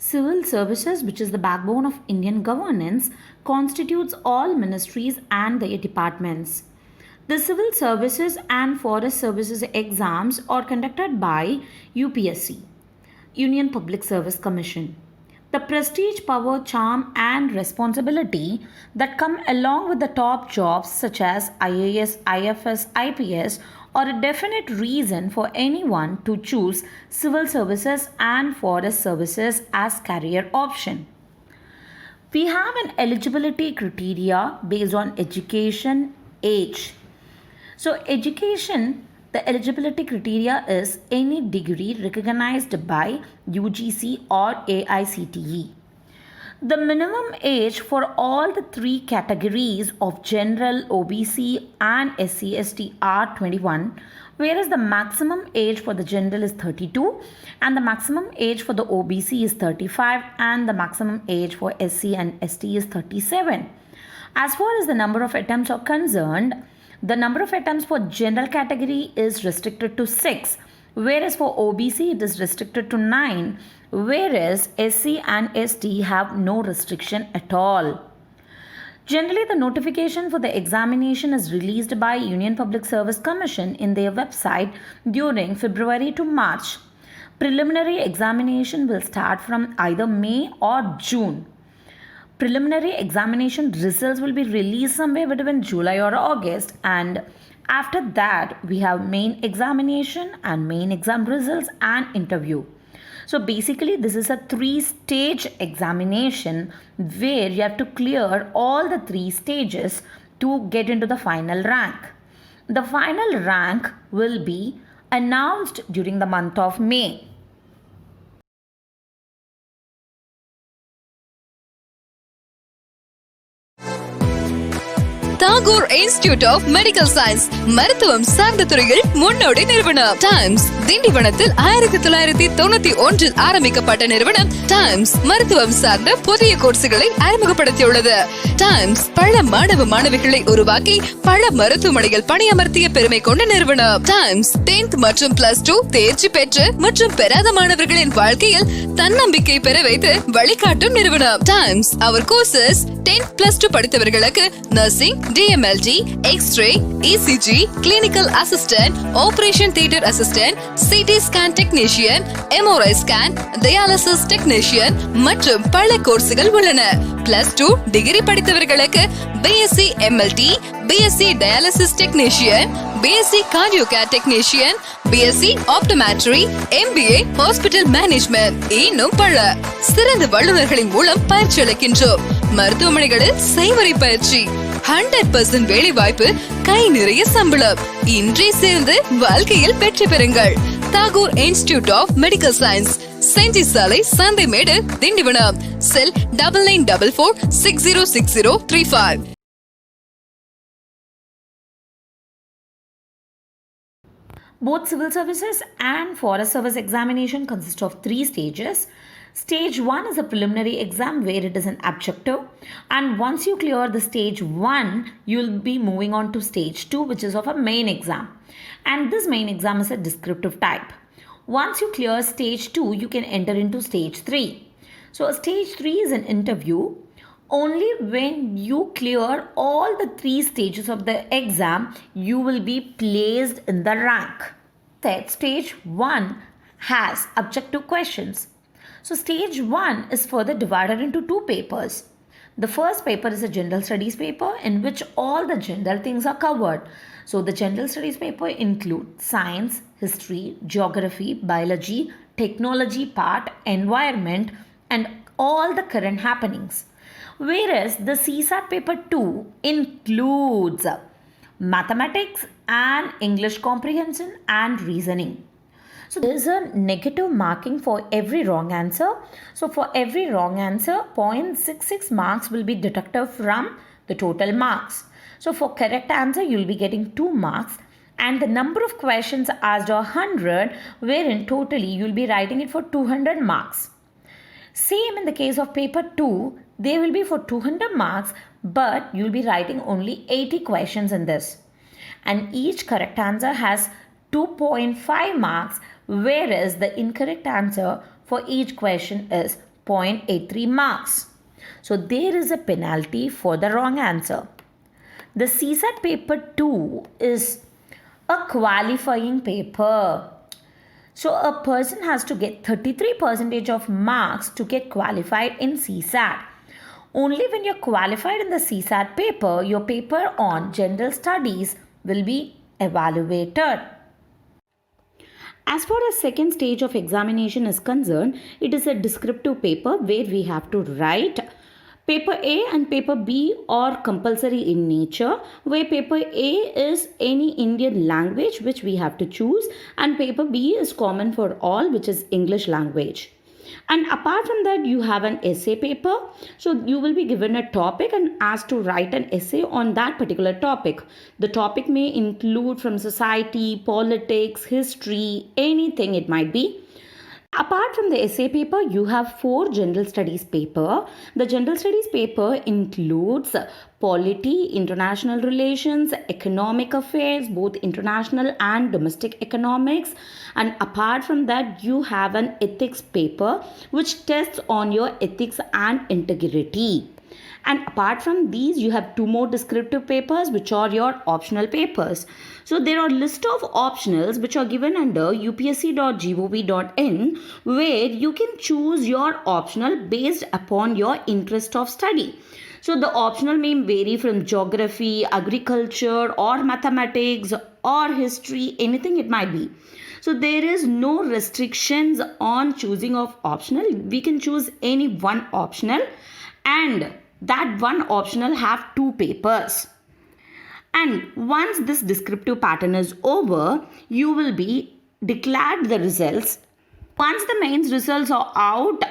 Civil services, which is the backbone of Indian governance, constitutes all ministries and their departments. The civil services and forest services exams are conducted by UPSC, Union Public Service Commission. The prestige, power, charm, and responsibility that come along with the top jobs such as IAS, IFS, IPS are a definite reason for anyone to choose civil services and forest services as career option. We have an eligibility criteria based on education, age. So, education, the eligibility criteria is any degree recognized by UGC or AICTE. The minimum age for all the three categories of general, OBC, and SC ST are 21, whereas the maximum age for the general is 32, and the maximum age for the OBC is 35, and the maximum age for SC and ST is 37. As far as the number of attempts are concerned, the number of attempts for general category is restricted to 6, whereas for OBC it is restricted to 9, whereas SC and ST have no restriction at all. Generally, the notification for the examination is released by Union Public Service Commission in their website during February to March. Preliminary examination will start from either May or June. Preliminary examination results will be released somewhere between July or August, and after that we have main examination and main exam results and interview. So basically this is a 3-stage examination where you have to clear all the 3 stages to get into the final rank. The final rank will be announced during the month of May. Tagore institute of medical science மருத்துவம் சார்ந்த துறையில் முன்னோடி நிறுவனம். Times திண்டிவனத்தில் 1991 ஆரம்பிக்கப்பட்ட நிறுவனம் times மருத்துவம் சார்ந்த புதிய கோர்சுகளை அறிமுகப்படுத்தியுள்ளது. டைம்ஸ் பல மாணவ மாணவிகளை உருவாக்கி பல மருத்துவமனைகள் பணியமர்த்திய பெருமை கொண்ட நிறுவனம். டைம்ஸ் 10th மற்றும் +2 தேர்ச்சி பெற்று மற்றும் பெறாத மாணவர்களின் வாழ்க்கையில் தன்னம்பிக்கை பெற வைத்து வழிகாட்டும் நிறுவனம். டைம்ஸ் அவர் கோர்சஸ் 10th +2 படித்தவர்களுக்கு nursing, DMLT, X-ray, ECG, clinical assistant, operation theater assistant, CT scan technician, MRI scan, dialysis technician மற்றும் பல கோர்ஸ்கள் உள்ளன. +2 டிகிரி படித்தவர்களுக்கு BSc MLT, BSc dialysis technician, BSc cardio care technician, BSc optometry, MBA hospital management இன்னும் பல சிறந்த வல்லுநர்களின் மூலம் பயிற்சி அளிக்கின்றோம். மருத்துவமனைகளில் செய்வரை பயிற்சி, 100% வேலை வாய்ப்பு, கை நிறைய சம்பளம். இன்றே சேர்ந்து வாழ்க்கையில் வெற்றி பெறுங்கள். Tagore institute of medical science, Gingee சாலை, சந்தைமேடு, திண்டிவனம். செல் 9944606035. Both civil services and forest service examination consist of 3 stages. Stage 1 is a preliminary exam where it is an objective, and once you clear the stage 1, you will be moving on to stage 2, which is of a main exam, and this main exam is a descriptive type. Once you clear stage 2, you can enter into stage 3. So stage 3 is an interview. Only when you clear all the 3 stages of the exam, you will be placed in the rank. That stage 1 has objective questions. So stage 1 is further divided into 2 papers. The first paper is a general studies paper in which all the general things are covered. So the general studies paper include science, history, geography, biology, technology part, environment, and all the current happenings. Whereas the CSAT paper 2 includes mathematics and English comprehension and reasoning. So there is a negative marking for every wrong answer. So for every wrong answer, 0.66 marks will be deducted from the total marks. So for correct answer, you will be getting 2 marks, and the number of questions asked are 100, wherein totally you will be writing it for 200 marks. Same in the case of paper 2, they will be for 200 marks, but you will be writing only 80 questions in this. And each correct answer has 2.5 marks, whereas the incorrect answer for each question is 0.83 marks. So there is a penalty for the wrong answer. The CSAT paper 2 is a qualifying paper. So a person has to get 33% of marks to get qualified in CSAT. Only when you're qualified in the CSAT paper, your paper on general studies will be evaluated. As far as second stage of examination is concerned, it is a descriptive paper where we have to write. Paper A and paper B are compulsory in nature, where paper A is any Indian language which we have to choose, and paper B is common for all, which is English language. And apart from that, you have an essay paper. So you will be given a topic and asked to write an essay on that particular topic. The topic may include from society, politics, history, anything it might be. Apart from the essay paper, you have 4 general studies paper. The general studies paper includes polity, international relations, economic affairs, both international and domestic economics. And apart from that, you have an ethics paper which tests on your ethics and integrity. And apart from these, you have 2 more descriptive papers which are your optional papers. So there are list of optionals which are given under upsc.gov.in, where you can choose your optional based upon your interest of study. So the optional may vary from geography, agriculture, or mathematics, or history, anything it might be. So there is no restrictions on choosing of optional. We can choose any one optional, and that one optional have 2 papers. And once this descriptive pattern is over, you will be declared the results. Once the mains results are out,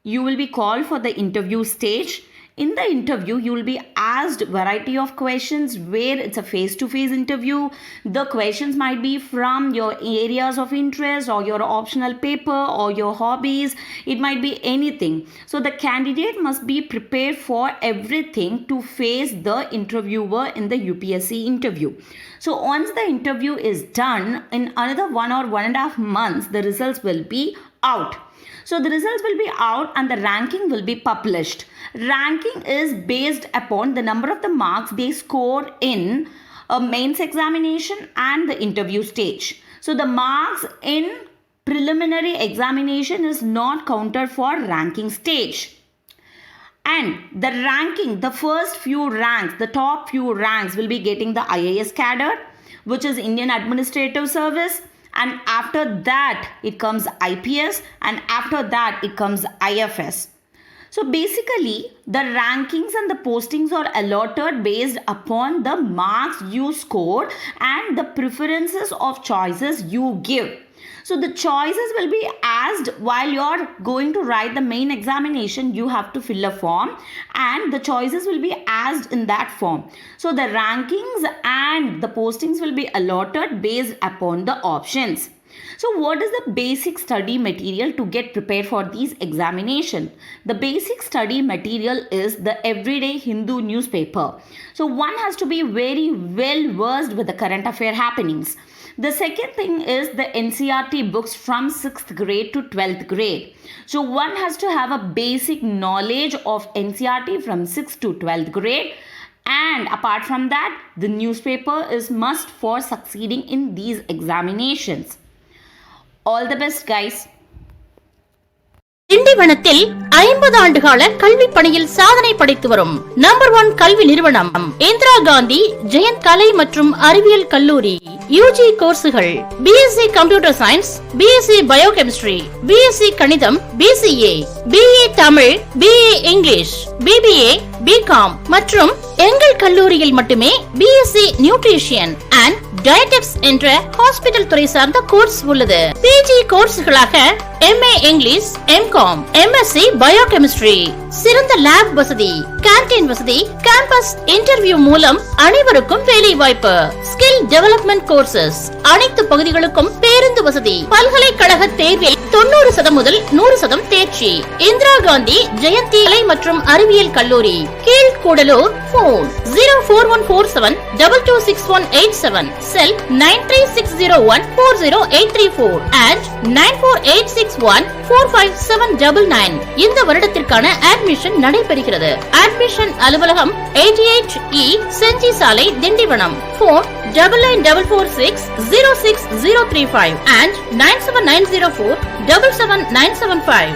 you will be called for the interview stage. In the interview, you will be asked variety of questions where it's a face-to-face interview. The questions might be from your areas of interest or your optional paper or your hobbies. It might be anything. So the candidate must be prepared for everything to face the interviewer in the UPSC interview. So once the interview is done, in another 1 or 1.5 months, the results will be out. So the results will be out and the ranking will be published. Ranking is based upon the number of the marks they score in a mains examination and the interview stage. So the marks in preliminary examination is not counted for ranking stage. And the ranking, the first few ranks, the top few ranks will be getting the IAS cadre, which is Indian Administrative Service. And after that, it comes IPS, and after that, it comes IFS. So basically, the rankings and the postings are allotted based upon the marks you scored and the preferences of choices you give. So the choices will be asked while you're going to write the main examination. You have to fill a form and the choices will be asked in that form. So the rankings and the postings will be allotted based upon the options. So what is the basic study material to get prepared for these examination? The basic study material is the Everyday Hindu newspaper. So one has to be very well versed with the current affair happenings. The second thing is the NCERT books from 6th grade to 12th grade. So one has to have a basic knowledge of NCERT from 6th to 12th grade. And apart from that, the newspaper is must for succeeding in these examinations. All the best, guys. திண்டிவனத்தில் 50 ஆண்டுகால கல்வி பணியில் சாதனை படைத்து வரும் number 1 கல்வி நிறுவனம் இந்திரா காந்தி ஜெயந்த் கலை மற்றும் அறிவியல் கல்லூரி. UG கோர்சுகள் BSc computer science, BSc biochemistry, BSc கணிதம், BCA, BA Tamil, BA English, BBA, BCom மற்றும் எங்கள் கல்லூரியில் மட்டுமே BSc நியூட்ரிஷியன் அண்ட் டயட்டெக்ஸ் என்ற ஹாஸ்பிட்டல் துறை சார்ந்த கோர்ஸ் உள்ளது. PG கோர்ஸ்களாக MA English, MCom, MSc biochemistry, சிறந்த லேப் வசதி, கேண்டீன் வசதி, கேம்பஸ் இன்டர்வியூ மூலம் அனைவருக்கும் வேலை வாய்ப்பு, ஸ்கில் டெவலப்மெண்ட் கோர்சஸ், அனைத்து பகுதிகளுக்கும் பேருந்து வசதி, பல்கலைக்கழக தேர்வில் 90% முதல் 100% தேர்ச்சி. இந்திரா காந்தி ஜெயந்தி கலை மற்றும் அறிவியல் கல்லூரி கீழ்கூடலூர். Phone 04147226187, cell 936014084 and 9486145799. இந்த வருடத்திற்கான அட்மிஷன் நடைபெறுகிறது. அட்மிஷன் அலுவலகம் 88E செஞ்சி சாலை, திண்டிவனம். Phone 9944606035 and 97904 77975.